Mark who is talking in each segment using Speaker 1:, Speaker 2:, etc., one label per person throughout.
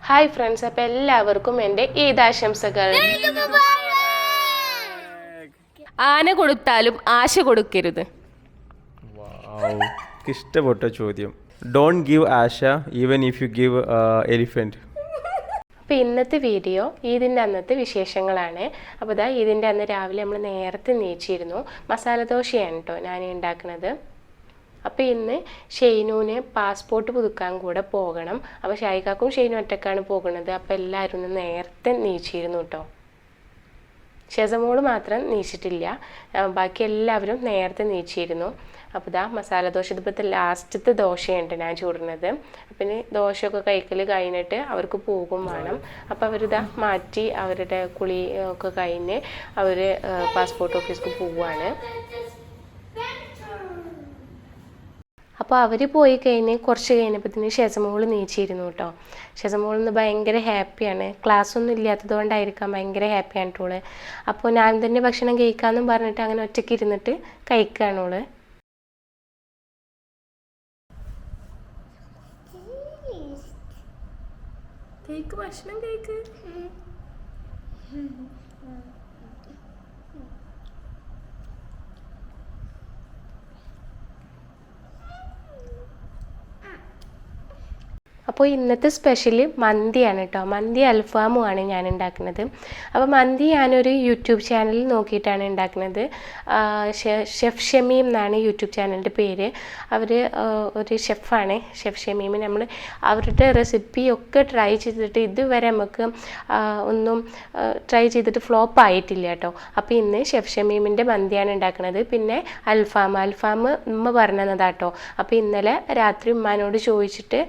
Speaker 1: Hi friends, അപ്പോൾ എല്ലാവർക്കും എൻ്റെ ഈദാശംസകൾ. ആന കൊടുത്താലും ആശ കൊടുക്കരുത്.
Speaker 2: ഇഷ്ടപ്പെട്ട ചോദ്യം. Don't give Asha even if you give elephant.
Speaker 1: അപ്പോൾ ഇന്നത്തെ വീഡിയോ ഈദിൻ്റെ അന്നത്തെ വിശേഷങ്ങളാണ്. അപ്പോൾ ഇതാ ഈദിൻ്റെ അന്ന് രാവിലെ നമ്മൾ നേരത്തെ നീച്ചിരുന്നു. മസാല ദോശയാണ് കേട്ടോ ഞാൻ ഉണ്ടാക്കുന്നത്. അപ്പോൾ ഇന്ന് ഷെയ്നുവിന് പാസ്പോർട്ട് പുതുക്കാൻ കൂടെ പോകണം. അപ്പോൾ ഷായിക്കാക്കും ഷെയ്നു ഒറ്റക്കാണ് പോകുന്നത്. അപ്പോൾ എല്ലാവരും ഒന്ന് നേരത്തെ നീച്ചിരുന്നു കേട്ടോ. ഷെസമോള് മാത്രം നീച്ചിട്ടില്ല, ബാക്കി എല്ലാവരും നേരത്തെ നീച്ചിരുന്നു. അപ്പോൾ ഇതാ മസാല ദോശ, ഇതിപ്പോഴത്തെ ലാസ്റ്റത്തെ ദോശയുണ്ട് ഞാൻ ചൂടുന്നത്. അപ്പം ഇനി ദോശയൊക്കെ കഴിക്കൽ കഴിഞ്ഞിട്ട് അവർക്ക് പോകും വേണം. അപ്പോൾ അവരിതാ മാറ്റി അവരുടെ കുളി ഒക്കെ കഴിഞ്ഞ് അവർ പാസ്പോർട്ട് ഓഫീസിലേക്ക് പോവുകയാണ്. അപ്പോൾ അവർ പോയി കഴിഞ്ഞ് കുറച്ച് കഴിഞ്ഞപ്പോഴത്തേന് ഷെസമോൾ നീച്ചിരുന്നു കേട്ടോ. ഷെസമോളിന്ന് ഭയങ്കര ഹാപ്പിയാണ്. ക്ലാസ്സൊന്നും ഇല്ലാത്തത് കൊണ്ടായിരിക്കാം ഭയങ്കര ഹാപ്പിയാണ് കേട്ടോള്. അപ്പോൾ ഞാൻ തന്നെ ഭക്ഷണം കഴിക്കാമെന്നും പറഞ്ഞിട്ട് അങ്ങനെ ഒറ്റയ്ക്ക് ഇരുന്നിട്ട് കഴിക്കുകയാണോള്. ഭക്ഷണം കഴിക്ക്. അപ്പോൾ ഇന്നത്തെ സ്പെഷ്യൽ മന്തിയാണ് കേട്ടോ. മന്തി അൽഫാമുമാണ് ഞാൻ ഉണ്ടാക്കുന്നത്. അപ്പോൾ മന്തി ഞാനൊരു യൂട്യൂബ് ചാനലിൽ നോക്കിയിട്ടാണ് ഉണ്ടാക്കുന്നത്. ഷെഫ് ഷമീം എന്നാണ് യൂട്യൂബ് ചാനലിൻ്റെ പേര്. അവർ ഒരു ഷെഫാണ്, ഷെഫ് ഷമീം. നമ്മൾ അവരുടെ റെസിപ്പിയൊക്കെ ട്രൈ ചെയ്തിട്ട് ഇതുവരെ നമുക്ക് ഒന്നും ട്രൈ ചെയ്തിട്ട് ഫ്ലോപ്പ് ആയിട്ടില്ല കേട്ടോ. അപ്പോൾ ഇന്ന് ഷെഫ് ഷമീമിൻ്റെ മന്തിയാണ് ഉണ്ടാക്കുന്നത്. പിന്നെ അൽഫാം ഉമ്മ പറഞ്ഞതാട്ടോ. അപ്പോൾ ഇന്നലെ രാത്രി ഉമ്മാനോട് ചോദിച്ചിട്ട്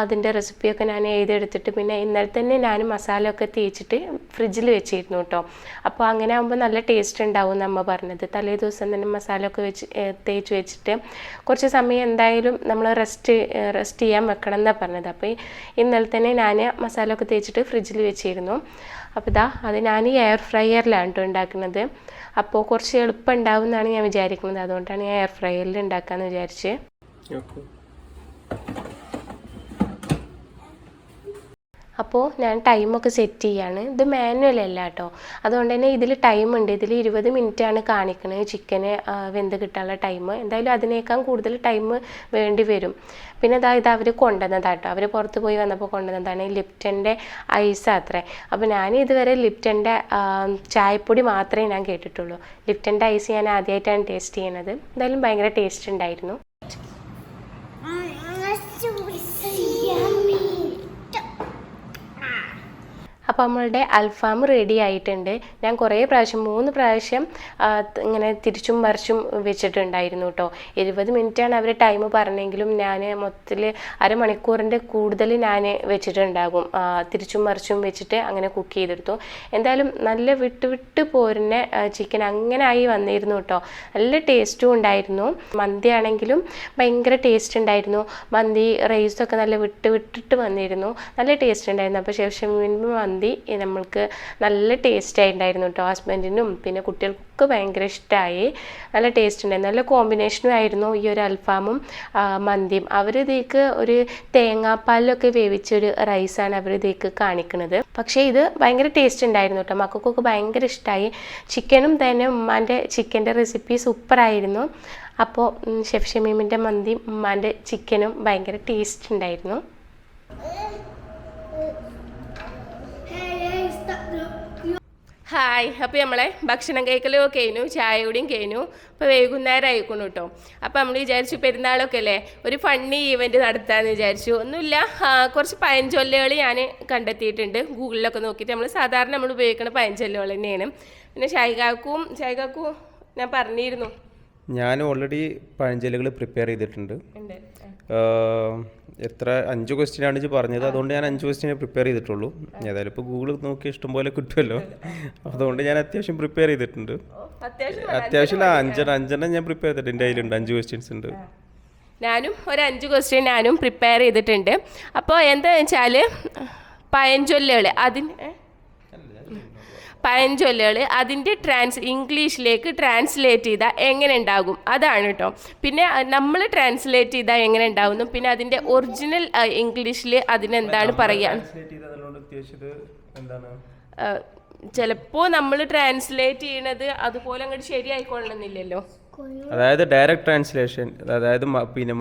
Speaker 1: അതിൻ്റെ റെസിപ്പിയൊക്കെ ഞാൻ എഴുതിയെടുത്തിട്ട് പിന്നെ ഇന്നലെ തന്നെ ഞാൻ മസാല ഒക്കെ തേച്ചിട്ട് ഫ്രിഡ്ജിൽ വെച്ചിരുന്നു കേട്ടോ. അപ്പോൾ അങ്ങനെ ആകുമ്പോൾ നല്ല ടേസ്റ്റ് ഉണ്ടാവും നമ്മ പറഞ്ഞത്. തലേ ദിവസം തന്നെ മസാല ഒക്കെ തേച്ച് വെച്ചിട്ട് കുറച്ച് സമയം എന്തായാലും നമ്മൾ റെസ്റ്റ് ചെയ്യാൻ വെക്കണം എന്നാണ് പറഞ്ഞത്. അപ്പോൾ ഇന്നലെ തന്നെ ഞാൻ മസാല ഒക്കെ തേച്ചിട്ട് ഫ്രിഡ്ജിൽ വെച്ചിരുന്നു. അപ്പോൾ ഇതാ അത് ഞാൻ എയർ ഫ്രയറിലാണ് കേട്ടോ ഉണ്ടാക്കുന്നത്. അപ്പോൾ കുറച്ച് എളുപ്പം ഉണ്ടാവും എന്നാണ് ഞാൻ വിചാരിക്കുന്നത്. അതുകൊണ്ടാണ് ഞാൻ എയർ ഫ്രയറിൽ ഉണ്ടാക്കാമെന്ന് വിചാരിച്ച്. അപ്പോൾ ഞാൻ ടൈമൊക്കെ സെറ്റ് ചെയ്യാണ്. ഇത് മാനുവൽ അല്ല കേട്ടോ, അതുകൊണ്ട് തന്നെ ഇതിൽ ടൈമുണ്ട്. ഇതിൽ 20 മിനിറ്റാണ് കാണിക്കുന്നത് ചിക്കന് വെന്ത് കിട്ടാനുള്ള ടൈം. എന്തായാലും അതിനേക്കാൾ കൂടുതൽ ടൈം വേണ്ടി വരും. പിന്നെ ഇത് അവർ കൊണ്ടുവന്നതാട്ടോ. അവർ പുറത്ത് പോയി വന്നപ്പോൾ കൊണ്ടുവന്നതാണ് ലിപ്റ്റൻ്റെ ഐസ് അത്രേ. അപ്പോൾ ഞാൻ ഇതുവരെ ലിപ്റ്റൻ്റെ ചായപ്പൊടി മാത്രമേ ഞാൻ കേട്ടിട്ടുള്ളൂ. ലിപ്റ്റൻ്റെ ഐസ് ഞാൻ ആദ്യമായിട്ടാണ് ടേസ്റ്റ് ചെയ്യുന്നത്. എന്തായാലും ഭയങ്കര ടേസ്റ്റ് ഉണ്ടായിരുന്നു. അപ്പോൾ നമ്മളുടെ അൽഫാം റെഡി ആയിട്ടുണ്ട്. ഞാൻ കുറേ പ്രാവശ്യം 3 പ്രാവശ്യം ഇങ്ങനെ തിരിച്ചും മറിച്ചും വെച്ചിട്ടുണ്ടായിരുന്നു കേട്ടോ. 20 മിനിറ്റാണ് അവർ ടൈം പറഞ്ഞെങ്കിലും ഞാൻ മൊത്തത്തിൽ അരമണിക്കൂറിൻ്റെ കൂടുതൽ ഞാൻ വെച്ചിട്ടുണ്ടാകും. തിരിച്ചും മറിച്ചും വെച്ചിട്ട് അങ്ങനെ കുക്ക് ചെയ്തെടുത്തു. എന്തായാലും നല്ല വിട്ട് പോരുന്ന ചിക്കൻ അങ്ങനെ ആയി വന്നിരുന്നു കേട്ടോ. നല്ല ടേസ്റ്റും ഉണ്ടായിരുന്നു. മന്തി ആണെങ്കിലും ഭയങ്കര ടേസ്റ്റ് ഉണ്ടായിരുന്നു. മന്തി റൈസൊക്കെ നല്ല വിട്ടിട്ട് വന്നിരുന്നു. നല്ല ടേസ്റ്റ് ഉണ്ടായിരുന്നു. അപ്പോൾ ശേഷം മന്തി നമ്മൾക്ക് നല്ല ടേസ്റ്റായി ഉണ്ടായിരുന്നു കേട്ടോ. ഹസ്ബൻഡിനും പിന്നെ കുട്ടികൾക്കൊക്കെ ഭയങ്കര ഇഷ്ടമായി. നല്ല ടേസ്റ്റ് ഉണ്ടായിരുന്നു. നല്ല കോമ്പിനേഷനും ആയിരുന്നു ഈ ഒരു അൽഫാമും മന്തിയും. അവരിതേക്ക് ഒരു തേങ്ങാപ്പാലിലൊക്കെ വേവിച്ചൊരു റൈസാണ് അവരിതേക്ക് കാണിക്കുന്നത്. പക്ഷേ ഇത് ഭയങ്കര ടേസ്റ്റ് ഉണ്ടായിരുന്നു കേട്ടോ. മക്കൾക്കൊക്കെ ഭയങ്കര ഇഷ്ടമായി. ചിക്കനും തന്നെ ഉമ്മാൻ്റെ ചിക്കൻ്റെ റെസിപ്പി സൂപ്പറായിരുന്നു. അപ്പോൾ ഷെഫ് ഷമീമിൻ്റെ മന്തിയും ഉമ്മാൻ്റെ ചിക്കനും ഭയങ്കര ടേസ്റ്റ് ഉണ്ടായിരുന്നു. ഹായ്, അപ്പോൾ നമ്മളെ ഭക്ഷണം കഴിക്കലൊക്കെ കഴിഞ്ഞു, ചായ കൂടിയും കഴിഞ്ഞു. ഇപ്പോൾ വൈകുന്നേരം ആയിക്കോണു കേട്ടോ. അപ്പോൾ നമ്മൾ വിചാരിച്ചു പെരുന്നാളൊക്കെ അല്ലേ ഒരു ഫണ്ണി ഈവൻറ്റ് നടത്താമെന്ന് വിചാരിച്ചു. ഒന്നുമില്ല, കുറച്ച് പഴഞ്ചൊല്ലുകൾ ഞാൻ കണ്ടെത്തിയിട്ടുണ്ട് ഗൂഗിളിലൊക്കെ നോക്കിയിട്ട്. നമ്മൾ സാധാരണ നമ്മൾ ഉപയോഗിക്കുന്ന പഴഞ്ചൊല്ലുകൾ തന്നെയാണ്. പിന്നെ ഷായികാക്കും ഞാൻ പറഞ്ഞിരുന്നു.
Speaker 2: ഞാൻ ഓൾറെഡി പഴഞ്ചൊല്ലുകൾ പ്രിപ്പയർ ചെയ്തിട്ടുണ്ട്. എത്ര 5 ക്വസ്റ്റ്യനാണ് പറഞ്ഞത്. അതുകൊണ്ട് ഞാൻ 5 ക്വസ്റ്റ്യനെ പ്രിപ്പയർ ചെയ്തിട്ടുള്ളൂ. ഏതായാലും ഇപ്പോൾ ഗൂഗിൾ നോക്കി ഇഷ്ടംപോലെ കിട്ടുമല്ലോ, അതുകൊണ്ട് ഞാൻ അത്യാവശ്യം പ്രിപ്പയർ ചെയ്തിട്ടുണ്ട്. അത്യാവശ്യം 5 ഞാൻ പ്രിപ്പയർ ചെയ്തിട്ടുണ്ട്. എൻ്റെ കയ്യിലുണ്ട് 5 ക്വസ്റ്റ്യൻസ് ഉണ്ട്.
Speaker 1: ഞാനും ഒരു 5 ക്വസ്റ്റ്യൻ ഞാനും പ്രിപ്പയർ ചെയ്തിട്ടുണ്ട്. അപ്പോൾ എന്താണെന്ന് വെച്ചാൽ പഴഞ്ചൊല്ലുകൾ പഴഞ്ചൊല്ലുകൾ അതിൻ്റെ ഇംഗ്ലീഷിലേക്ക് ട്രാൻസ്ലേറ്റ് ചെയ്താൽ എങ്ങനെ ഉണ്ടാകും അതാണ് കേട്ടോ. പിന്നെ നമ്മൾ ട്രാൻസ്ലേറ്റ് ചെയ്താൽ എങ്ങനെ ഉണ്ടാകുന്നു, പിന്നെ അതിൻ്റെ ഒറിജിനൽ ഇംഗ്ലീഷിൽ അതിനെന്താണ് പറയുക. ചിലപ്പോൾ നമ്മൾ ട്രാൻസ്ലേറ്റ് ചെയ്യണത് അതുപോലെ അങ്ങോട്ട് ശരിയായിക്കൊള്ളണമെന്നില്ലല്ലോ.
Speaker 2: അതായത് ഡയറക്റ്റ് ട്രാൻസ്ലേഷൻ, അതായത് പിന്നെ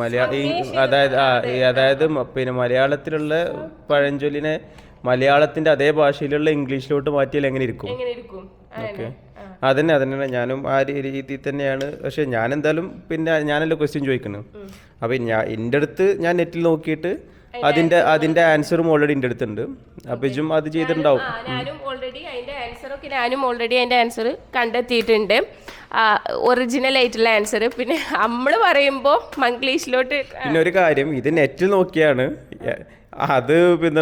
Speaker 2: പിന്നെ മലയാളത്തിലുള്ള പഴഞ്ചൊല്ലിനെ മലയാളത്തിന്റെ അതേ ഭാഷയിലുള്ള ഇംഗ്ലീഷിലോട്ട് മാറ്റിയാൽ എങ്ങനെ ഇരിക്കും? ഓക്കെ, അതന്നെ ഞാനും ആ രീതിയിൽ തന്നെയാണ്. പക്ഷെ ഞാൻ എന്തായാലും പിന്നെ ഞാനല്ലോ ക്വസ്റ്റ്യൻ ചോദിക്കുന്നത്. അപ്പൊ എൻ്റെ അടുത്ത് ഞാൻ നെറ്റിൽ നോക്കിയിട്ട് അതിന്റെ ആൻസറും ഓൾറെഡി എൻ്റെ അടുത്തുണ്ട്. അപ്പൊ ഇജും അത് ചെയ്തിട്ടുണ്ടാവും.
Speaker 1: ഞാനും ഓൾറെഡി അതിന്റെ ആൻസർ കണ്ടെത്തിയിട്ടുണ്ട്, ഒറിജിനൽ ആയിട്ടുള്ള ആൻസർ. പിന്നെ നമ്മൾ പറയുമ്പോൾ ഇംഗ്ലീഷിലോട്ട്.
Speaker 2: പിന്നെ ഒരു കാര്യം, ഇത് നെറ്റിൽ നോക്കിയാണ് അത്. പിന്നെ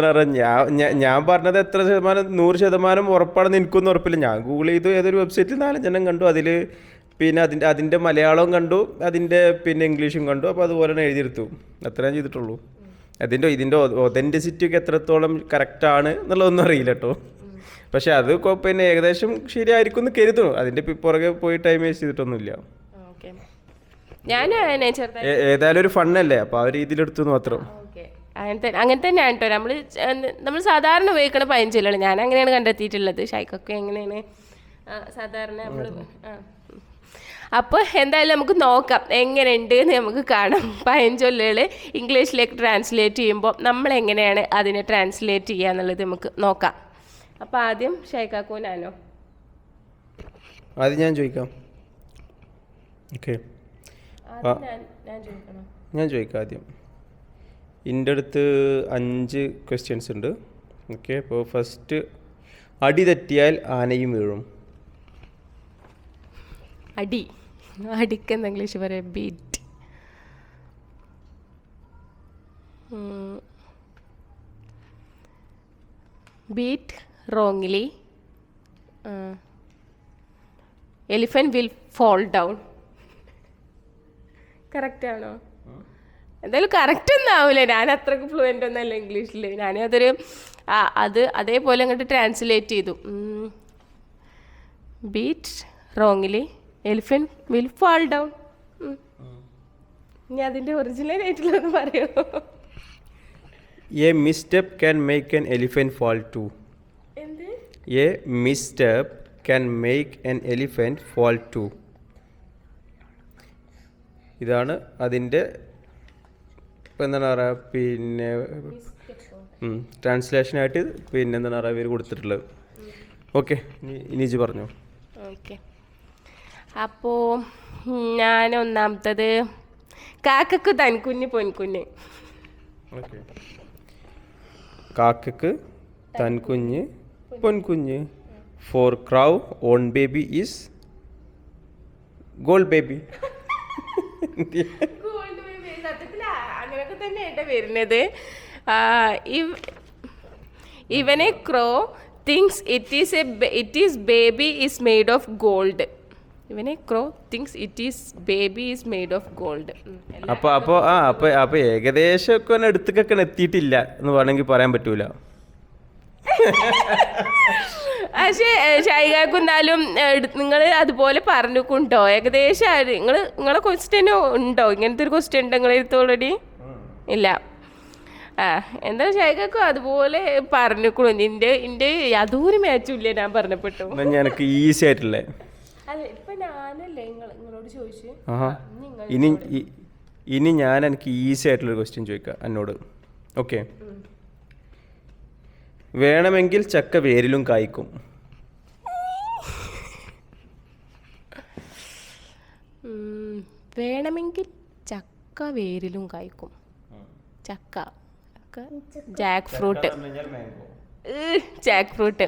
Speaker 2: ഞാൻ പറഞ്ഞത് എത്ര ശതമാനം 100% ഉറപ്പാണെന്ന് എനിക്കൊന്നും ഉറപ്പില്ല. ഞാൻ ഗൂഗിൾ ചെയ്തു, ഏതൊരു വെബ്സൈറ്റിൽ 4-5 കണ്ടു. അതിൽ പിന്നെ അതിൻ്റെ മലയാളവും കണ്ടു, അതിൻ്റെ പിന്നെ ഇംഗ്ലീഷും കണ്ടു. അപ്പോൾ അതുപോലെ എഴുതിയെടുത്തു. അത്രയും ചെയ്തിട്ടുള്ളൂ. ഇതിൻ്റെ ഒതൻറ്റിസിറ്റി ഒക്കെ എത്രത്തോളം കറക്റ്റാണ് എന്നുള്ളതൊന്നും അറിയില്ല കേട്ടോ. പക്ഷെ അത് പിന്നെ ഏകദേശം ശരിയായിരിക്കും എന്ന് കരുതുന്നു. അതിൻ്റെ പുറകെ പോയി ടൈം വേസ്റ്റ് ചെയ്തിട്ടൊന്നുമില്ല. ഏതായാലും ഒരു ഫണ്ണല്ലേ, അപ്പോൾ ആ രീതിയിലെടുത്തു മാത്രം.
Speaker 1: അങ്ങനെ തന്നെയാണ് കേട്ടോ. നമ്മൾ സാധാരണ ഉപയോഗിക്കുന്ന പഴഞ്ചൊല്ലുകൾ ഞാൻ അങ്ങനെയാണ് കണ്ടെത്തിയിട്ടുള്ളത്. ഷൈക്കൊക്കെ എങ്ങനെയാണ് സാധാരണ നമ്മൾ. അപ്പോൾ എന്തായാലും നമുക്ക് നോക്കാം എങ്ങനെയുണ്ട് എന്ന് നമുക്ക് കാണാം. പഴഞ്ചൊല്ലുകൾ ഇംഗ്ലീഷിലേക്ക് ട്രാൻസ്ലേറ്റ് ചെയ്യുമ്പോൾ നമ്മൾ എങ്ങനെയാണ് അതിനെ ട്രാൻസ്ലേറ്റ് ചെയ്യുക എന്നുള്ളത് നമുക്ക് നോക്കാം. അപ്പോൾ ആദ്യം ഷൈക്കാക്കൂനാനോ?
Speaker 2: ആദ്യം ഞാൻ ചോദിക്കാം. ഓക്കെ, ഞാൻ ചോദിക്കാം ആദ്യം. എൻ്റെ അടുത്ത് 5 ക്വസ്റ്റ്യൻസ് ഉണ്ട്. ഓക്കെ, അപ്പോൾ ഫസ്റ്റ്, അടി തെറ്റിയാൽ ആനയും വീഴും.
Speaker 1: അടിക്കെന്ന് ഇംഗ്ലീഷ് പറയാം beat. Beat wrongly, elephant will fall down. Correct ആണോ? എന്തായാലും കറക്റ്റ് ഒന്നും ആവില്ല, ഞാൻ അത്രക്ക് ഫ്ലുവൻ്റ് ഒന്നല്ല ഇംഗ്ലീഷിൽ. ഞാനതൊരു അതേപോലെ അങ്ങോട്ട് ട്രാൻസ്ലേറ്റ് ചെയ്തു. Beat wrongly, elephant will fall down. ഇനി അതിൻ്റെ ഒറിജിനൽ ആയിട്ടുള്ളതെന്ന് പറയുമോ?
Speaker 2: A misstep can make an elephant fall too. A misstep can make an elephant fall too. ഇതാണ് അതിൻ്റെ എന്താണ് പറയുക, പിന്നെ ട്രാൻസ്ലേഷനായിട്ട് പിന്നെ എന്താണ് പറയുക ഇവർ കൊടുത്തിട്ടുള്ളത്. ഓക്കെ, ഇനിജ് പറഞ്ഞു.
Speaker 1: ഓക്കെ, അപ്പോൾ ഞാൻ ഒന്നാമത്തത് കാക്കക്ക് തൻകുഞ്ഞ് പൊൻകുഞ്ഞ്.
Speaker 2: ഓക്കെ, കാക്കക്ക് തൻകുഞ്ഞ് പൊൻകുഞ്ഞ്. For crow on baby is gold baby.
Speaker 1: അങ്ങനെയൊക്കെ തന്നെയായിട്ട് വരുന്നത്. ഇവനെ crow things it is baby is made of gold. ഇവനെ crow things it is baby is made of gold.
Speaker 2: അപ്പോൾ ഏകദേശം ഒക്കെ അടുത്തൊക്കെ എത്തിയിട്ടില്ല എന്ന് വേണമെങ്കിൽ പറയാൻ പറ്റൂല.
Speaker 1: പക്ഷേ ഷൈകാക്കുന്നാലും നിങ്ങൾ അതുപോലെ പറഞ്ഞുകൊണ്ടോ ഏകദേശം നിങ്ങളെ ക്വസ്റ്റ്യനോ ഉണ്ടോ? ഇങ്ങനത്തെ ഒരു ക്വസ്റ്റ്യൻ ഉണ്ടോ നിങ്ങളെ അടുത്ത് ഓൾറെഡി? ഇല്ല. എന്താ ഷൈകാക്കും അതുപോലെ പറഞ്ഞുകൊള്ളു. എൻ്റെ യാതൊരു മാച്ചും ഇല്ല ഞാൻ പറഞ്ഞപ്പെട്ടു.
Speaker 2: എനിക്ക് ഈസി ആയിട്ടില്ലേ?
Speaker 1: അല്ല, ഇപ്പൊ ഞാനല്ലേ നിങ്ങളോട് ചോദിച്ചു.
Speaker 2: ഇനി ഞാൻ എനിക്ക് ഈസി ആയിട്ടുള്ളൊരു ക്വസ്റ്റ്യൻ ചോദിക്കാം എന്നോട്. ഓക്കെ, വേണമെങ്കിൽ ചക്ക വേരിലും കായ്ക്കും.
Speaker 1: വേണമെങ്കിൽ ചക്ക വേരിലും കായ്ക്കും. ചക്ക, Jack fruit. Jack fruit.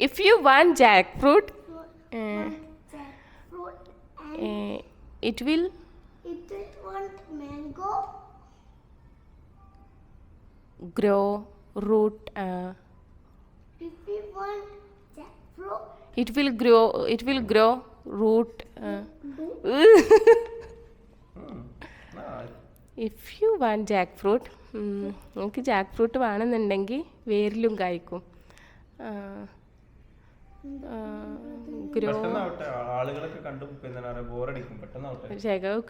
Speaker 1: If you want jackfruit, it will want mango, grow root. If you want jackfruit, it will grow root. If you want jackfruit, നിങ്ങൾക്ക് ജാക്ക് ഫ്രൂട്ട് വേണമെന്നുണ്ടെങ്കിൽ വേരിലും കായ്ക്കും.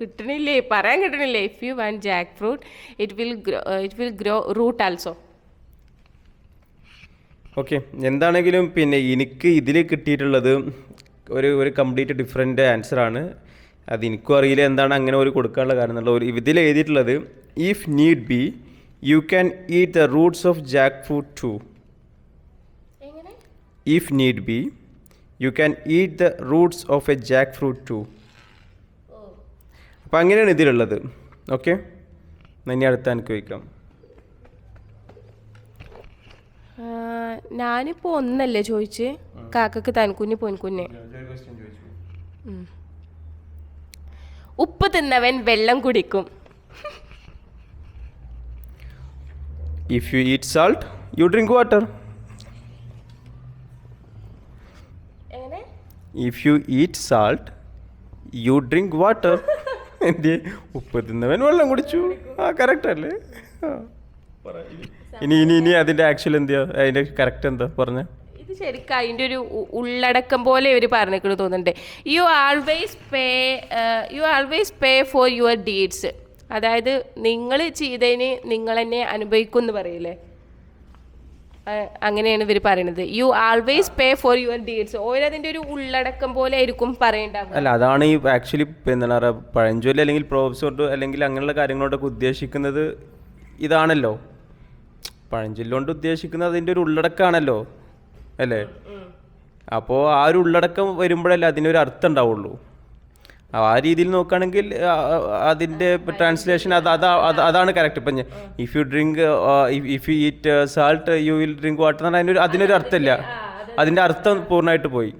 Speaker 1: കിട്ടണില്ലേ, പറയാൻ കിട്ടണില്ലേ. If you want jackfruit it will grow root also.
Speaker 2: Okay, എന്താണെങ്കിലും പിന്നെ എനിക്ക് ഇതിൽ കിട്ടിയിട്ടുള്ളത് ഒരു കംപ്ലീറ്റ് ഡിഫറെൻ്റ് ആൻസറാണ്. അത് എനിക്കും അറിയില്ല എന്താണ് അങ്ങനെ ഒരു കൊടുക്കാനുള്ള കാരണം എന്നുള്ള. ഇതിൽ എഴുതിയിട്ടുള്ളത് if need be you can eat the roots of jackfruit too. If need be you can eat the roots of a jackfruit too. അപ്പം അങ്ങനെയാണ് ഇതിലുള്ളത്. ഓക്കെ, ഇനി അടുത്ത എനിക്ക് ചോദിക്കാം.
Speaker 1: ഞാനിപ്പോൾ ഒന്നല്ലേ ചോദിച്ച്, കാക്കക്ക് തൻകുഞ്ഞ് പൊൻകുഞ്ഞ്. ഉപ്പ് തിന്നവൻ വെള്ളം കുടിക്കും.
Speaker 2: If you eat salt you drink water. If you eat salt you drink water. എന്ത്, ഉപ്പ് തിന്നവൻ വെള്ളം കുടിച്ചു. ആ കറക്റ്റ് അല്ലേ? ഇനി അതിൻ്റെ ആക്ച്വൽ എന്താ, അതിൻ്റെ കറക്റ്റ് എന്താ പറഞ്ഞ?
Speaker 1: ഇത് ശരിക്കും അതിൻ്റെ ഒരു ഉള്ളടക്കം പോലെ ഇവർ പറഞ്ഞിട്ട് തോന്നുന്നുണ്ട്. You always pay for your deeds. അതായത് നിങ്ങൾ ചെയ്തതിന് നിങ്ങൾ തന്നെ അനുഭവിക്കും എന്ന് പറയില്ലേ, അങ്ങനെയാണ് ഇവർ പറയുന്നത്. You always pay for your deeds. ഓരോതിൻ്റെ ഒരു ഉള്ളടക്കം പോലെ ആയിരിക്കും പറയേണ്ടത്.
Speaker 2: അല്ല, അതാണ് ഈ ആക്ച്വലി എന്താണ് പറയുക, പഴഞ്ചൊല്ലി അല്ലെങ്കിൽ പ്രോബ്സോട്ട് അല്ലെങ്കിൽ അങ്ങനെയുള്ള കാര്യങ്ങളോടൊക്കെ ഉദ്ദേശിക്കുന്നത് ഇതാണല്ലോ. പഴഞ്ചൊല്ലുകൊണ്ട് ഉദ്ദേശിക്കുന്നത് അതിൻ്റെ ഒരു ഉള്ളടക്കമാണല്ലോ അല്ലേ? അപ്പോൾ ആ ഒരു ഉള്ളടക്കം വരുമ്പോഴല്ലേ അതിനൊരു അർത്ഥം ഉണ്ടാവുള്ളൂ. ആ രീതിയിൽ നോക്കുകയാണെങ്കിൽ അതിൻ്റെ ട്രാൻസ്ലേഷൻ അതാണ് കറക്റ്റ്. ഇപ്പം if you drink if you eat salt you will drink water എന്ന് പറഞ്ഞാൽ അതിനൊരു അർത്ഥമില്ല. അതിൻ്റെ അർത്ഥം പൂർണ്ണമായിട്ട് പോയി.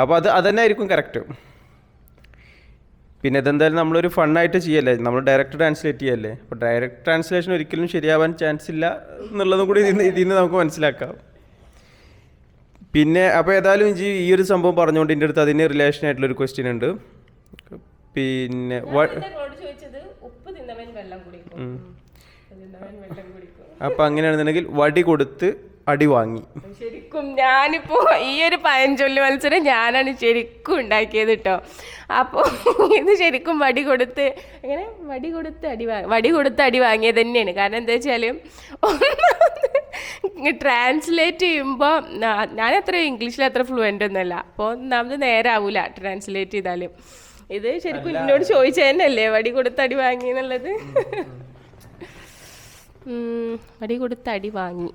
Speaker 2: അപ്പോൾ അതന്നെ ആയിരിക്കും കറക്റ്റ്. പിന്നെ ഇതെന്തായാലും നമ്മളൊരു ഫണ്ണായിട്ട് ചെയ്യല്ലേ, നമ്മൾ ഡയറക്റ്റ് ട്രാൻസ്ലേറ്റ് ചെയ്യല്ലേ. അപ്പോൾ ഡയറക്റ്റ് ട്രാൻസ്ലേഷൻ ഒരിക്കലും ശരിയാവാൻ ചാൻസ് ഇല്ല എന്നുള്ളതും കൂടി ഇതിൽ നിന്ന് നമുക്ക് മനസ്സിലാക്കാം. പിന്നെ അപ്പോൾ ഏതായാലും ഈ ഒരു സംഭവം പറഞ്ഞുകൊണ്ട് എൻ്റെ അടുത്ത് അതിന് റിലേഷൻ ആയിട്ടുള്ളൊരു ക്വസ്റ്റ്യൻ ഉണ്ട്. പിന്നെ അപ്പം അങ്ങനെയാണെന്നുണ്ടെങ്കിൽ വടി കൊടുത്ത് അടി വാങ്ങി.
Speaker 1: ശരിക്കും ഞാനിപ്പോൾ ഈ ഒരു പഴഞ്ചൊല്ല് മത്സരം ഞാനാണ് ശരിക്കും ഉണ്ടാക്കിയത് കേട്ടോ. അപ്പോൾ ഇത് ശരിക്കും വടി കൊടുത്ത് അടി വാങ്ങിയത് തന്നെയാണ്. കാരണം എന്താ വെച്ചാൽ ട്രാൻസ്ലേറ്റ് ചെയ്യുമ്പോൾ ഞാൻ ഇംഗ്ലീഷിൽ അത്ര ഫ്ലുവൻ്റ് ഒന്നുമല്ല. അപ്പോൾ ഒന്നാമത് നേരെ ആവൂല ട്രാൻസ്ലേറ്റ് ചെയ്താലും. ഇത് ശരിക്കും എന്നോട് ചോദിച്ചത് തന്നെയല്ലേ വടി കൊടുത്ത് അടി വാങ്ങി എന്നുള്ളത്. വടി കൊടുത്ത് അടി വാങ്ങി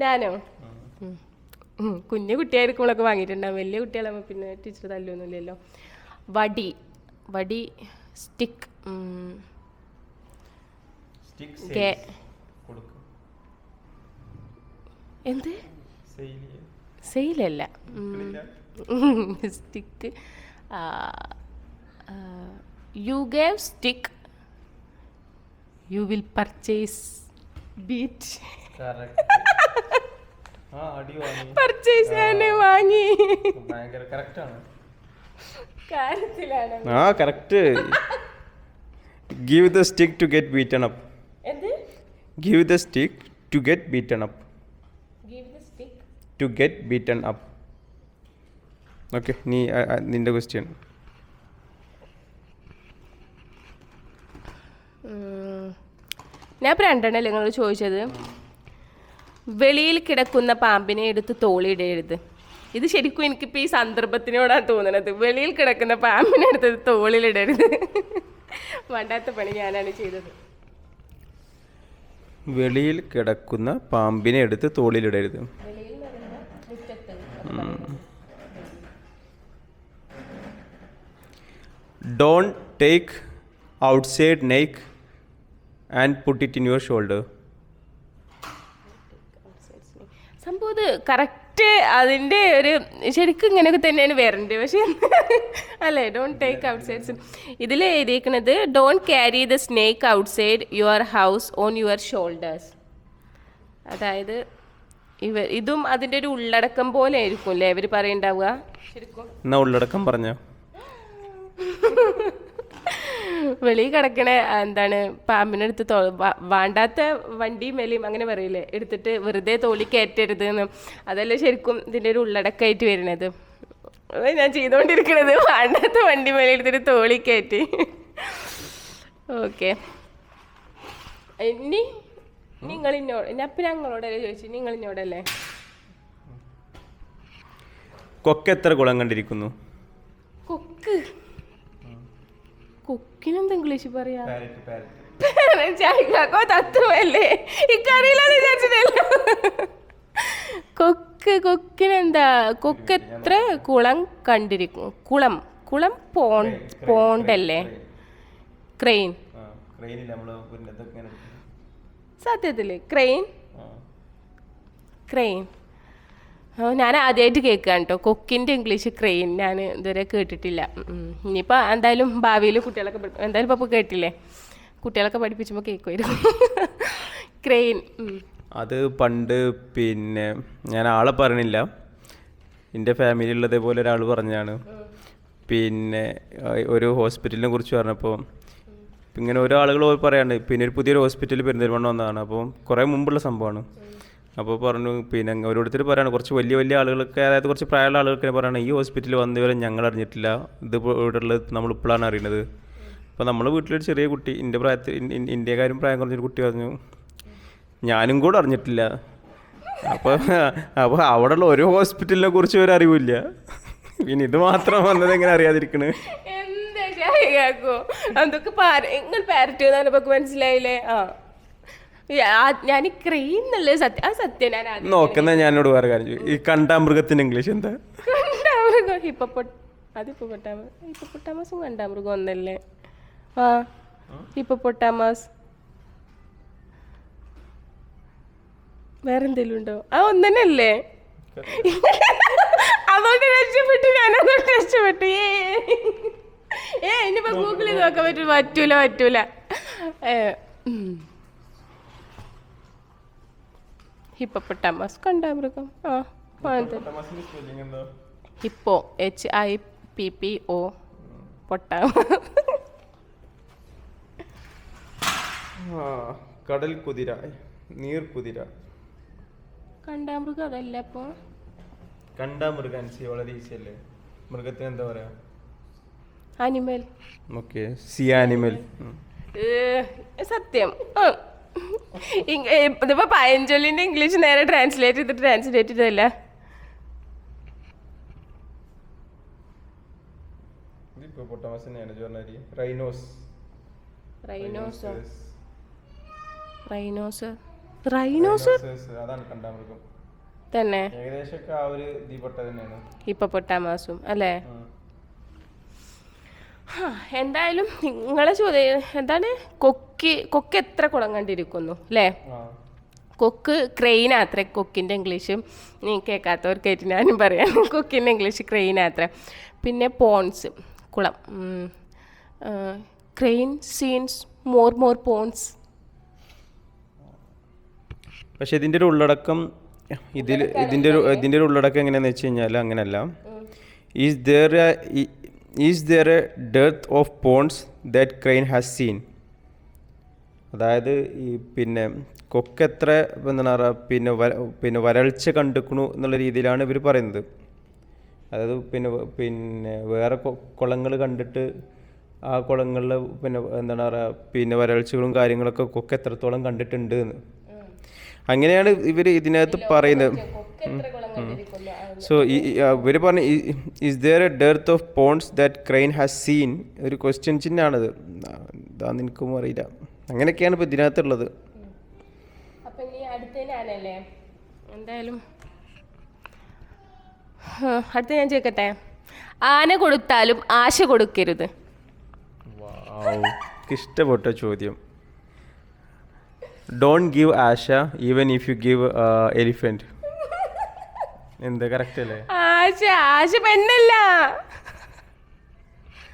Speaker 1: ഞാനോ കുഞ്ഞു കുട്ടിയായിരിക്കുമ്പോഴൊക്കെ വാങ്ങിയിട്ടുണ്ടാവും. വലിയ കുട്ടികളാകുമ്പോൾ പിന്നെ ടീച്ചർ തല്ലൊന്നുമില്ലല്ലോ. വടി സ്റ്റിക്ക് എന്ത് സെയിലല്ല, stick. You gave stick, you will purchase beat.
Speaker 2: Correct.
Speaker 1: Purchase വാങ്ങി.
Speaker 2: കറക്റ്റ് ആണ്.
Speaker 1: കാര്യത്തിലാണ്.
Speaker 2: Correct. Give the stick to get beaten up.
Speaker 1: എന്ത്?
Speaker 2: Give the stick to get beaten up.
Speaker 1: Give the stick
Speaker 2: to get beaten up. Okay, നിന്റെ question.
Speaker 1: ഞാൻ ഇപ്പോൾ രണ്ടെണ്ണല്ലേ നിങ്ങൾ ചോദിച്ചത്. വെളിയിൽ കിടക്കുന്ന പാമ്പിനെ എടുത്ത് തോളിയിടരുത്. ഇത് ശരിക്കും എനിക്കിപ്പോൾ ഈ സന്ദർഭത്തിനോടാണ് തോന്നുന്നത്. വെളിയിൽ കിടക്കുന്ന പാമ്പിനെ എടുത്ത് തോളിലിടരുത്. വേണ്ടാത്ത പണി ഞാനാണ് ചെയ്തത്.
Speaker 2: വെളിയിൽ കിടക്കുന്ന പാമ്പിനെ എടുത്ത് തോളിലിടരുത്. Don't take outside snake and put it in your shoulder.
Speaker 1: സംഭവം ഇത് കറക്റ്റ് അതിൻ്റെ ഒരു ശരിക്കും ഇങ്ങനെയൊക്കെ തന്നെയാണ് വരേണ്ടത്. പക്ഷേ അല്ലേ, ഡോണ്ട് ടേക്ക് ഔട്ട്സൈഡ്. ഇതിൽ എഴുതിയിരിക്കുന്നത് don't carry the snake outside your house on your shoulders. അതായത് ഇതും അതിൻ്റെ ഒരു ഉള്ളടക്കം പോലെ ആയിരിക്കും അല്ലേ ഇവർ പറയുണ്ടാവുക ശരിക്കും.
Speaker 2: എന്നാ ഉള്ളടക്കം പറഞ്ഞോ.
Speaker 1: വെളിയിൽ കിടക്കണ എന്താണ് പാമ്പിനെടുത്ത് വേണ്ടാത്ത വണ്ടിയും മേലെയും അങ്ങനെ പറയില്ലേ എടുത്തിട്ട് വെറുതെ തോളി കയറ്റരുത് എന്ന്. അതല്ലേ ശരിക്കും ഇതിൻ്റെ ഒരു ഉള്ളടക്കമായിട്ട് വരുന്നത്. ഞാൻ ചെയ്തുകൊണ്ടിരിക്കണത് വേണ്ടാത്ത വണ്ടി മേലെ എടുത്തിട്ട് തോളി കയറ്റി. ഓക്കെ, ഇനി നിങ്ങളിന്നോട് അപ്പം ഞങ്ങളോടല്ലേ ചോദിച്ചു, നിങ്ങളിന്നോടല്ലേ.
Speaker 2: കൊക്ക് എത്ര കുളം കണ്ടിരിക്കുന്നു?
Speaker 1: കൊക്കിനെന്താ ഇംഗ്ലീഷ് പറയാ? തത്വമല്ലേ, ഇക്കറിയില്ലാന്ന് വിചാരിച്ചതല്ലോ. കൊക്കിനെന്താ, കൊക്ക് എത്ര കുളം കണ്ടിരിക്കും? കുളം പോണ്ടല്ലേ? ക്രെയിൻ. സത്യത്തില് ക്രെയിൻ. ഞാൻ ആദ്യമായിട്ട് കേൾക്കുകയാണ് കേട്ടോ കൊക്കിൻ്റെ ഇംഗ്ലീഷ് ക്രെയിൻ. ഞാൻ ഇതുവരെ കേട്ടിട്ടില്ല. ഇനിയിപ്പോൾ എന്തായാലും ഭാവിയിൽ കുട്ടികളൊക്കെ എന്തായാലും ഇപ്പോൾ കേട്ടില്ലേ, കുട്ടികളൊക്കെ പഠിപ്പിച്ചുമ്പോൾ കേൾക്കുമായിരുന്നു. ക്രെയിൻ
Speaker 2: അത് പണ്ട് പിന്നെ ഞാൻ ആളെ പറയണില്ല, എൻ്റെ ഫാമിലിയിലുള്ളതേപോലെ ഒരാൾ പറഞ്ഞാണ്. പിന്നെ ഒരു ഹോസ്പിറ്റലിനെ കുറിച്ച് പറഞ്ഞപ്പോൾ ഇങ്ങനെ ഓരോ ആളുകൾ പറയാണ്ട്, പിന്നെ ഒരു പുതിയൊരു ഹോസ്പിറ്റൽ പെരിന്തൽമണ്ണ വന്നതാണ്. അപ്പോൾ കുറേ മുമ്പുള്ള സംഭവമാണ്. അപ്പോൾ പറഞ്ഞു പിന്നെ ഓരോരുത്തർ പറയാണ്, കുറച്ച് വലിയ ആളുകൾക്ക്, അതായത് കുറച്ച് പ്രായമുള്ള ആളുകൾക്ക് പറയണം, ഈ ഹോസ്പിറ്റലിൽ വന്നവരെ ഞങ്ങൾ അറിഞ്ഞിട്ടില്ല, ഇതിപ്പോൾ ഇവിടെ ഉള്ളത് നമ്മളിപ്പോഴാണ് അറിയുന്നത്. അപ്പോൾ നമ്മളെ വീട്ടിലൊരു ചെറിയ കുട്ടി, എൻ്റെ ഇന്ത്യക്കാരും പ്രായം കുറഞ്ഞൊരു കുട്ടി പറഞ്ഞു ഞാനും കൂടെ അറിഞ്ഞിട്ടില്ല. അപ്പോൾ അവിടെയുള്ള ഒരു ഹോസ്പിറ്റലിനെ കുറിച്ച് ഒരു അറിവില്ല, പിന്നെ ഇത് മാത്രം വന്നത് എങ്ങനെ അറിയാതിരിക്കണ്?
Speaker 1: അതൊക്കെ പാരറ്റ് നമുക്ക് മനസ്സിലായില്ലേ. ഞാൻ ക്രെയിൻ എന്നുള്ളത് സത്യം. ഞാൻ
Speaker 2: നോക്കുന്ന ഞാനോട് വേറെ കാര്യം, ഈ കണ്ടാമൃഗത്തിന്റെ ഇംഗ്ലീഷ് എന്താ?
Speaker 1: കണ്ടാമൃഗം ഹിപ്പോപ്പൊട്ടാമസും കണ്ടാമൃഗം ഒന്നല്ലേ? ഹിപ്പോപ്പൊട്ടാമസ് വേറെന്തെങ്കിലും ഉണ്ടോ? ഒന്നല്ലേ? അതുകൊണ്ട് രക്ഷപ്പെട്ടു, ഞാനതുകൊണ്ട് രക്ഷപ്പെട്ടു. ഇനിയിപ്പോ ഗൂഗിളിൽ നോക്കാൻ പറ്റൂല. ഹിപ്പോപ്പൊട്ടാമസ് കണ്ടാമൃഗം. ഹിപ്പോ HIPPO
Speaker 2: കടൽ കുതിര, നീർക്കുതിര.
Speaker 1: കണ്ടാമൃഗം അതല്ല. അപ്പൊ
Speaker 2: കണ്ടാമൃഗം വളരെ ഈസി അല്ലേ? മൃഗത്തിന് എന്താ പറയാ?
Speaker 1: ആനിമൽ.
Speaker 2: Okay, C animal.
Speaker 1: സത്യം. ഇതിപ്പോ പഴഞ്ചൊല്ലിന്റെ ഇംഗ്ലീഷ് നേരെ ട്രാൻസ്ലേറ്റ് ചെയ്തതല്ല. തന്നെ ഹിപ്പോപ്പൊട്ടാമസും അല്ലേ? എന്തായാലും നിങ്ങളെ ചോദ്യം എന്താണ്, കൊക്ക് എത്ര കുളം കണ്ടിരിക്കുന്നു അല്ലേ? കൊക്ക് ക്രെയിൻ അത്ര. കൊക്കിൻ്റെ ഇംഗ്ലീഷ് നീ കേൾക്കാത്തവർക്കായിട്ട് ഞാനും പറയാം. കൊക്കിൻ്റെ ഇംഗ്ലീഷ് ക്രെയിൻ അത്ര. പിന്നെ പോൺസ് കുളം. ക്രെയിൻ സീൻസ് മോർ പോൺസ്.
Speaker 2: പക്ഷെ ഇതിൻ്റെ ഒരു ഉള്ളടക്കം ഇതിൻ്റെ ഒരു ഉള്ളടക്കം എങ്ങനെയാണെന്ന് വെച്ച് കഴിഞ്ഞാൽ അങ്ങനെയല്ല. Is there a dearth of ponds that crane has seen. അതായത് ഈ പിന്നെ കൊക്ക് എത്ര എന്താണ് പറയുക പിന്നെ വരൾച്ച കണ്ടിക്കണു എന്നുള്ള രീതിയിലാണ് ഇവർ പറയുന്നത്. അതായത് പിന്നെ വേറെ കുളങ്ങൾ കണ്ടിട്ട് ആ കുളങ്ങളിൽ പിന്നെ എന്താണ് പറയുക പിന്നെ വരൾച്ചകളും കാര്യങ്ങളൊക്കെ കൊക്ക് എത്രത്തോളം കണ്ടിട്ടുണ്ട് എന്ന്, അങ്ങനെയാണ് ഇവർ ഇതിനകത്ത് പറയുന്നത്. സോ ഇവർ പറഞ്ഞ is there a dearth of ponds that crane has seen, ഒരു ക്വസ്റ്റ്യൻ ചിഹ്നമാണത്. അതാന്ന് എനിക്കും അറിയില്ല. അങ്ങനെയൊക്കെയാണ് ഇപ്പോൾ ഇതിനകത്തുള്ളത്.
Speaker 1: എന്തായാലും അടുത്ത ഞാൻ ചോദിക്കട്ടെ, ആന കൊടുത്താലും ആശ കൊടുക്കരുത്.
Speaker 2: ഇഷ്ടപ്പെട്ട ചോദ്യം. Don't give Asha even if you give elephant. എന്താ കറക്റ്റ് അല്ലേ?
Speaker 1: ആശ പെണ്ണല്ല.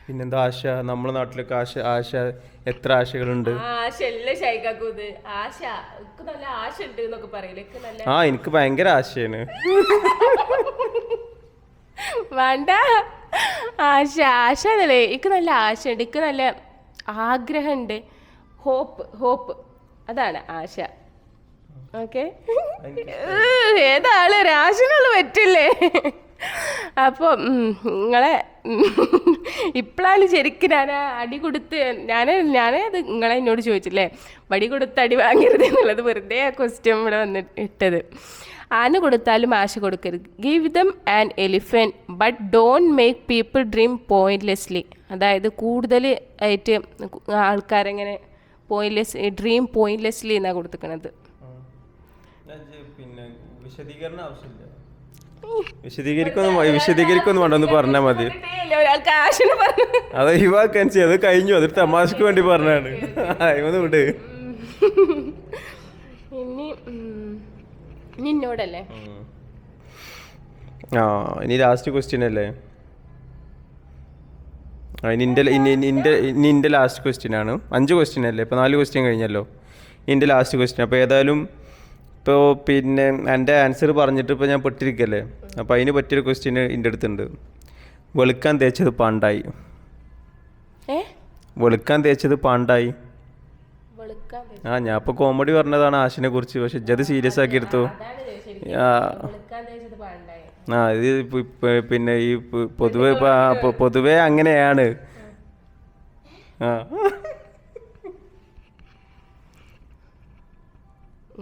Speaker 2: പിന്നെന്താ ആശ, നമ്മുടെ നാട്ടിലൊക്കെ ആശ ആശ എത്ര ആശകളുണ്ട്.
Speaker 1: ആശ അല്ലേ ഷൈക്കാക്കൂത്, ആശ എനിക്ക് നല്ല ആശ ഉണ്ട് എന്നൊക്കെ പറയില്ലേ, എനിക്ക് നല്ല
Speaker 2: ആ എനിക്ക് ഭയങ്കര ആശയാണ്.
Speaker 1: വേണ്ട ആശ, ആശ എന്നല്ലേ, എനിക്ക് നല്ല ആശയുണ്ട്, എനിക്ക് നല്ല ആഗ്രഹമുണ്ട്, ഹോപ്പ് അതാണ് ആശ. ഓക്കെ, ഏതാള് രാശിനുള്ള പറ്റില്ലേ. അപ്പോൾ നിങ്ങളെ ഇപ്പോഴാണ് ശരിക്കും ഞാൻ അടി കൊടുത്ത് ഞാനത് നിങ്ങളെ എന്നോട് ചോദിച്ചില്ലേ വടി കൊടുത്ത് അടി വാങ്ങരുത് എന്നുള്ളത്, വെറുതെ ആ ക്വസ്റ്റ്യൻ ഇവിടെ ഇട്ടത്. ആന കൊടുത്താലും ആശ കൊടുക്കരുത്. Give them an elephant but don't make people dream pointlessly. അതായത് കൂടുതൽ ആയിട്ട് ആൾക്കാരെങ്ങനെ ഡ്രീം പോയിന്റ്ലെസ്ലി എന്നാണ് കൊടുത്തിരിക്കുന്നത്.
Speaker 2: പിന്നെ വിശദീകരണം ആവശ്യമില്ല, വിശദീകരിക്കൊന്നും വേണ്ട, ഒന്ന് പറഞ്ഞാൽ മതി. അത് ഒഴിവാക്കാൻ ചെയ്യും, അത് കഴിഞ്ഞു, അതൊരു തമാശക്ക് വേണ്ടി പറഞ്ഞാണ്. ഒന്ന് വിട്.
Speaker 1: നിന്നോടല്ലേ
Speaker 2: ഇനി ലാസ്റ്റ് ക്വസ്റ്റ്യൻ അല്ലേ? നിന്റെ ലാസ്റ്റ് ക്വസ്റ്റ്യൻ ആണ്. 5 ക്വസ്റ്റ്യൻ അല്ലേ, ഇപ്പോൾ 4 ക്വസ്റ്റ്യൻ കഴിഞ്ഞല്ലോ. നിന്റെ ലാസ്റ്റ് ക്വസ്റ്റ്യൻ. അപ്പോൾ ഏതായാലും ഇപ്പോൾ പിന്നെ എൻ്റെ ആൻസർ പറഞ്ഞിട്ട് ഇപ്പോൾ ഞാൻ പെട്ടിരിക്കല്ലേ, അപ്പോൾ അതിന് പറ്റിയൊരു ക്വസ്റ്റ്യൻ എൻ്റെ അടുത്തുണ്ട്. വെളുക്കാൻ തേച്ചത് പാണ്ടായി. വെളുക്കാൻ തേച്ചത് പാണ്ടായി. ഞാൻ ഇപ്പോൾ കോമഡി പറഞ്ഞതാണ് ആശിനെ കുറിച്ച്, പക്ഷെ ഇജ്ജത് സീരിയസ് ആക്കി എടുത്തു. ഇത് പിന്നെ ഈ പൊതുവെ അങ്ങനെയാണ്.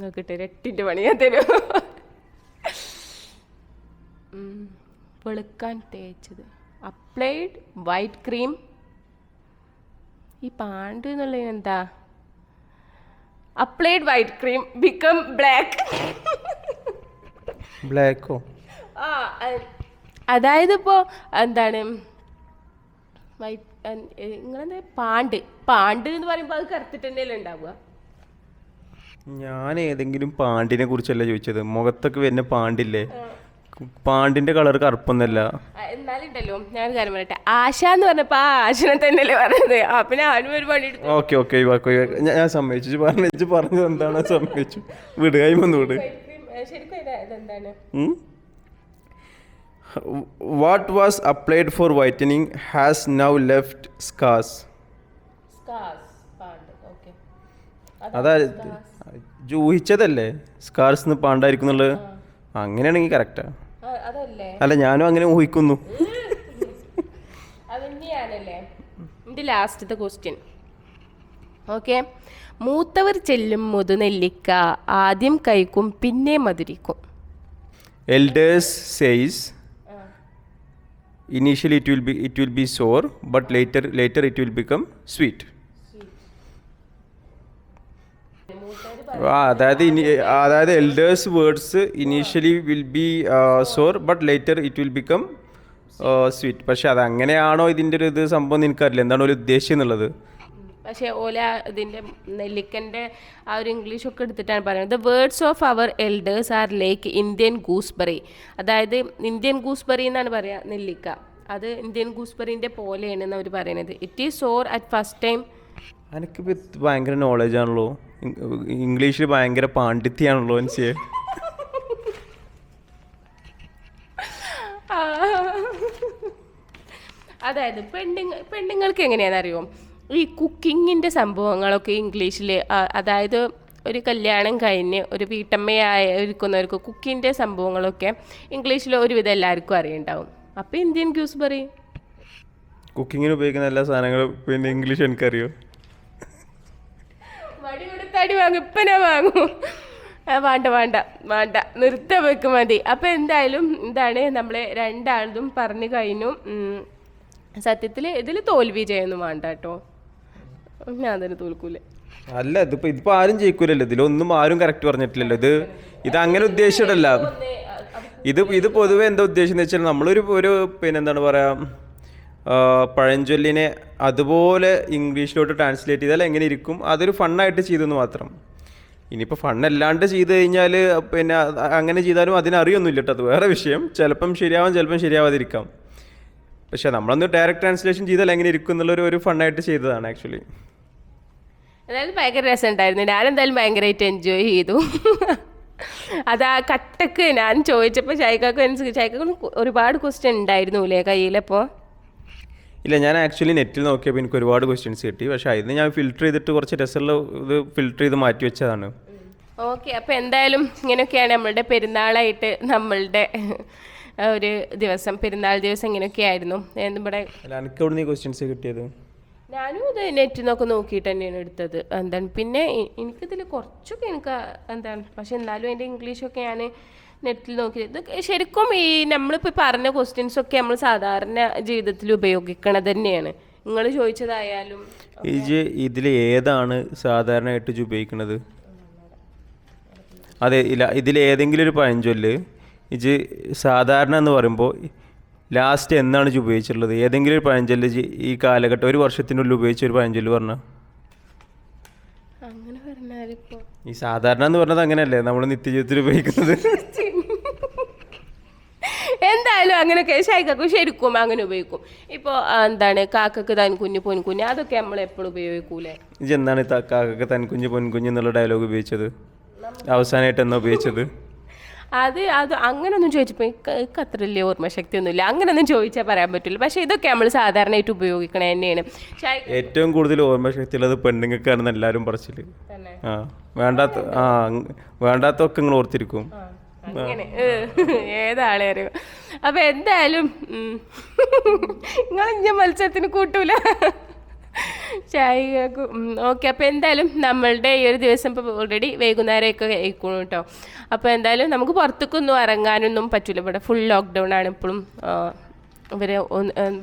Speaker 1: നോക്കിട്ട് 8 പണിയാ തരും. വെളുക്കാൻ തേച്ചത് അപ്ലൈഡ് വൈറ്റ് ക്രീം. ഈ പാണ്ട് എന്നുള്ളത് എന്താ? Applied white cream become black.
Speaker 2: ബ്ലാക്കോ?
Speaker 1: അതായത് ഇപ്പോൾ എന്താണ് വൈറ്റ്, നിങ്ങളെന്താ പാണ്ട് എന്ന് പറയുമ്പോൾ അത് കറുത്തിട്ട് തന്നെയല്ലേ ഉണ്ടാവുക?
Speaker 2: ഞാൻ ഏതെങ്കിലും പാണ്ടിനെ കുറിച്ചല്ല ചോദിച്ചത്. മുഖത്തൊക്കെ വരുന്ന പാണ്ടില്ലേ, പാണ്ടിന്റെ കളർ കറുപ്പൊന്നല്ല.
Speaker 1: എന്നാലുണ്ടല്ലോ ഞാൻ കാര്യം പറയട്ടെ, ആശ എന്ന് പറഞ്ഞപ്പോ ആ ആശനെ തന്നെയല്ലേ പറഞ്ഞത്. പിന്നെ അവനും ഒരു പണി.
Speaker 2: ഓക്കെ ഞാൻ സമ്മതിച്ചു. പറഞ്ഞത് എന്താണ് സമ്മതിച്ചു. വിടുകയും വിട്. What was applied for whitening has now left scars. അതായത് ഊഹിച്ചതല്ലേ സ്കാർസ് പാണ്ടായിരിക്കുന്നുള്ളത്. അങ്ങനെയാണെങ്കിൽ കറക്റ്റാ. അല്ല, ഞാനും അങ്ങനെ ഊഹിക്കുന്നു.
Speaker 1: എൻ്റെ ലാസ്റ്റത്തെ ക്വസ്റ്റ്യൻ. ഓക്കെ, മൂത്തവർ ചെല്ലും മുതുനെല്ലിക്ക ആദ്യം കഴിക്കും പിന്നെ മധുരിക്കും.
Speaker 2: Elders says initially it will be sour but later it will become sweet. അതായത് elders words initially will be sour but later it will become sweet. പക്ഷെ അത് അങ്ങനെയാണോ ഇതിൻ്റെ ഒരു ഇത് സംഭവം എനിക്കറിയില്ല, എന്താണ് ഒരു ഉദ്ദേശം എന്നുള്ളത്.
Speaker 1: പക്ഷേ ഓല ഇതിൻ്റെ നെല്ലിക്കൻ്റെ ആ ഒരു ഇംഗ്ലീഷൊക്കെ എടുത്തിട്ടാണ് പറയുന്നത്. The words of our elders are like Indian gooseberry. അതായത് ഇന്ത്യൻ ഗൂസ്ബെറി എന്നാണ് പറയുക നെല്ലിക്ക, അത് ഇന്ത്യൻ ഗൂസ്ബെറിൻ്റെ പോലെയാണെന്ന് അവർ പറയുന്നത്. It is sour at first time.
Speaker 2: എനിക്കിപ്പോൾ ഭയങ്കര നോളജാണല്ലോ, ഇംഗ്ലീഷിൽ ഭയങ്കര പാണ്ഡിത്യാണല്ലോ എനിക്ക്.
Speaker 1: അതായത് പെണ്ണുങ്ങൾക്ക് എങ്ങനെയാണെന്നറിയോ, ഈ കുക്കിങ്ങിൻ്റെ സംഭവങ്ങളൊക്കെ ഇംഗ്ലീഷിൽ, അതായത് ഒരു കല്യാണം കഴിഞ്ഞ് ഒരു വീട്ടമ്മയായിരിക്കുന്നവർക്ക് കുക്കിങ്ങിൻ്റെ സംഭവങ്ങളൊക്കെ ഇംഗ്ലീഷിൽ ഒരുവിധം എല്ലാവർക്കും അറിയുണ്ടാവും. അപ്പോൾ ഇന്ത്യൻ ഗൂസ്ബെറി
Speaker 2: കുക്കിങ്ങിന് ഉപയോഗിക്കുന്ന എല്ലാ സാധനങ്ങളും പിന്നെ ഇംഗ്ലീഷ് എനിക്കറിയോ.
Speaker 1: വടി കൊടുത്തടി വാങ്ങും, ഇപ്പം ഞാൻ വാങ്ങും. വേണ്ട നിർത്ത വെക്ക് മതി. അപ്പോൾ എന്തായാലും ഇതാണ് നമ്മൾ രണ്ടാളും പറഞ്ഞു കഴിഞ്ഞു. സത്യത്തിൽ ഇതിൽ തോൽവി ചെയ്യൊന്നും വേണ്ട കേട്ടോ, ഞാൻ തന്നെ തോൽക്കൂല.
Speaker 2: അല്ല, ഇതിപ്പോ ആരും ജയിക്കൂലല്ലോ, ഇതിലൊന്നും ആരും കറക്റ്റ് പറഞ്ഞിട്ടില്ലല്ലോ. ഇത് അങ്ങനെ ഉദ്ദേശിച്ചിട്ടല്ല. ഇത് പൊതുവെ എന്താ ഉദ്ദേശം എന്ന് വെച്ചാൽ നമ്മളൊരു പിന്നെന്താണ് പറയുക, പഴഞ്ചൊല്ലിനെ അതുപോലെ ഇംഗ്ലീഷിലോട്ട് ട്രാൻസ്ലേറ്റ് ചെയ്താൽ എങ്ങനെ ഇരിക്കും, അതൊരു ഫണ്ണായിട്ട് ചെയ്തെന്ന് മാത്രം. ഇനിയിപ്പോൾ ഫണ്ണല്ലാണ്ട് ചെയ്ത് കഴിഞ്ഞാൽ പിന്നെ അങ്ങനെ ചെയ്താലും അതിനറിയൊന്നുമില്ല കേട്ടോ, അത് വേറെ വിഷയം. ചിലപ്പം ശരിയാവാം, ചിലപ്പം ശരിയാവാതിരിക്കാം. പക്ഷെ നമ്മളൊന്ന് ഡയറക്റ്റ് ട്രാൻസ്ലേഷൻ ചെയ്താൽ എങ്ങനെ ഇരിക്കും എന്നുള്ളൊരു ഒരു ഫണ്ണായിട്ട് ചെയ്തതാണ് ആക്ച്വലി.
Speaker 1: എന്തായാലും ഭയങ്കര രസമുണ്ടായിരുന്നു. ഞാനെന്തായാലും ഭയങ്കരമായിട്ട് എൻജോയ് ചെയ്തു. അത് ആ കട്ടക്ക് ഞാൻ ചോദിച്ചപ്പോൾ ഷൈക്കാക്ക് ഒരുപാട് ക്വസ്റ്റ്യൻ ഉണ്ടായിരുന്നു അല്ലേ കയ്യിലപ്പോൾ?
Speaker 2: ഇല്ല, ഞാൻ ആക്ച്വലി നെറ്റിൽ നോക്കിയപ്പോൾ എനിക്ക് ഒരുപാട് ക്വസ്റ്റ്യൻസ് കിട്ടി. പക്ഷേ അതിന് ഞാൻ ഫിൽറ്റർ ചെയ്തിട്ട് കുറച്ച് രസമുള്ള ഇത് ഫിൽറ്റർ ചെയ്ത് മാറ്റി വെച്ചതാണ്.
Speaker 1: ഓക്കെ, അപ്പോൾ എന്തായാലും ഇങ്ങനെയൊക്കെയാണ് നമ്മളുടെ പെരുന്നാളായിട്ട് നമ്മളുടെ ഒരു ദിവസം, പെരുന്നാൾ ദിവസം ഇങ്ങനെയൊക്കെയായിരുന്നു. നമ്മുടെ
Speaker 2: അല്ല, എനിക്ക് എവിടെ നിന്ന് ക്വസ്റ്റ്യൻസ് കിട്ടിയത്?
Speaker 1: ഞാനും ഇത് നെറ്റിൽ നിന്നൊക്കെ നോക്കിയിട്ട് തന്നെയാണ് എടുത്തത്. എന്താണ് പിന്നെ എനിക്കിതിൽ കുറച്ചൊക്കെ എന്താണ്, പക്ഷെ എന്നാലും എൻ്റെ ഇംഗ്ലീഷൊക്കെ ഞാൻ നെറ്റിൽ നോക്കി. ഇതൊക്കെ ശരിക്കും ഈ നമ്മളിപ്പോൾ പറഞ്ഞ ക്വസ്റ്റ്യൻസൊക്കെ നമ്മൾ സാധാരണ ജീവിതത്തിൽ ഉപയോഗിക്കണത് തന്നെയാണ്. നിങ്ങൾ ചോദിച്ചതായാലും
Speaker 2: ഇതിൽ ഏതാണ് സാധാരണയായിട്ട് ഉപയോഗിക്കുന്നത്? അതെ, ഇല്ല, ഇതിൽ ഏതെങ്കിലും ഒരു പഴഞ്ചൊല്ല് ഇത് സാധാരണ എന്ന് പറയുമ്പോൾ ലാസ്റ്റ് എന്നാണ് ഉപയോഗിച്ചിട്ടുള്ളത്? ഏതെങ്കിലും ഒരു പഴഞ്ചൊല്ല് ഈ കാലഘട്ടം ഒരു വർഷത്തിനുള്ളിൽ ഉപയോഗിച്ച ഒരു പഴഞ്ചൊല്ല് പറഞ്ഞാൽ?
Speaker 1: അങ്ങനെ പറഞ്ഞാലിപ്പോൾ
Speaker 2: ഈ സാധാരണ എന്ന് പറഞ്ഞത് അങ്ങനെയല്ലേ നമ്മൾ നിത്യജീവിതത്തിൽ ഉപയോഗിക്കുന്നത്?
Speaker 1: എന്തായാലും അങ്ങനെയൊക്കെ ഷൈക്കാക്കും ശരിക്കും അങ്ങനെ ഉപയോഗിക്കും. ഇപ്പോൾ എന്താണ് കാക്കക്ക് താൻ കുഞ്ഞു പൊൻകുഞ്ഞ്, അതൊക്കെ നമ്മൾ എപ്പോഴും ഉപയോഗിക്കൂലേ?
Speaker 2: ഇത് എന്താണ് കാക്കക്ക് തൻ കുഞ്ഞ് പൊൻകുഞ്ഞ് എന്നുള്ള ഡയലോഗ് ഉപയോഗിച്ചത്? അവസാനമായിട്ട് എന്നാ ഉപയോഗിച്ചത്?
Speaker 1: അത് അങ്ങനെയൊന്നും ചോദിച്ചപ്പോൾ എനിക്ക് അത്ര വലിയ ഓർമ്മശക്തി ഒന്നുമില്ല. അങ്ങനെയൊന്നും ചോദിച്ചാൽ പറയാൻ പറ്റില്ല. പക്ഷേ ഇതൊക്കെ നമ്മൾ സാധാരണയായിട്ട് ഉപയോഗിക്കണത് തന്നെയാണ്.
Speaker 2: ഏറ്റവും കൂടുതൽ ഓർമ്മശക്തി ഉള്ളത് പെണ്ണുങ്ങൾക്കാണെന്ന് എല്ലാവരും പറച്ചില്. വേണ്ടാത്തൊക്കെ നിങ്ങൾ ഓർത്തിരിക്കും.
Speaker 1: അങ്ങനെ ഏതാളെ അറിയോ? അപ്പം എന്തായാലും നിങ്ങൾ ഇഞ്ഞ മത്സരത്തിന് കൂട്ടൂല ചായക്കും. ഓക്കെ, അപ്പോൾ എന്തായാലും നമ്മളുടെ ഈ ഒരു ദിവസം ഇപ്പോൾ ഓൾറെഡി വൈകുന്നേരമൊക്കെ കഴിക്കണം കേട്ടോ. അപ്പോൾ എന്തായാലും നമുക്ക് പുറത്തേക്കൊന്നും ഇറങ്ങാനൊന്നും പറ്റില്ല. ഇവിടെ ഫുൾ ലോക്ക്ഡൗൺ ആണ് ഇപ്പോഴും. ഇവർ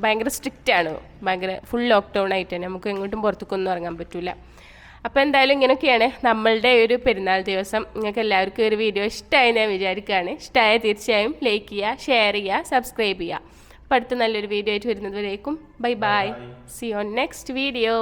Speaker 1: ഭയങ്കര സ്ട്രിക്റ്റ് ആണ്, ഭയങ്കര ഫുൾ ലോക്ക്ഡൗൺ ആയിട്ട് തന്നെ നമുക്ക് എങ്ങോട്ടും പുറത്തേക്കൊന്നും ഇറങ്ങാൻ പറ്റില്ല. അപ്പോൾ എന്തായാലും ഇങ്ങനെയൊക്കെയാണ് നമ്മളുടെ ഒരു പെരുന്നാൾ ദിവസം. നിങ്ങൾക്ക് എല്ലാവർക്കും ഒരു വീഡിയോ ഇഷ്ടമായി ഞാൻ വിചാരിക്കുകയാണ്. ഇഷ്ടമായ തീർച്ചയായും ലൈക്ക് ചെയ്യുക, ഷെയർ ചെയ്യുക, സബ്സ്ക്രൈബ് ചെയ്യുക. അപ്പോൾ അടുത്ത നല്ലൊരു വീഡിയോ ആയിട്ട് വരുന്നത് വരേക്കും bye bye. See on next video.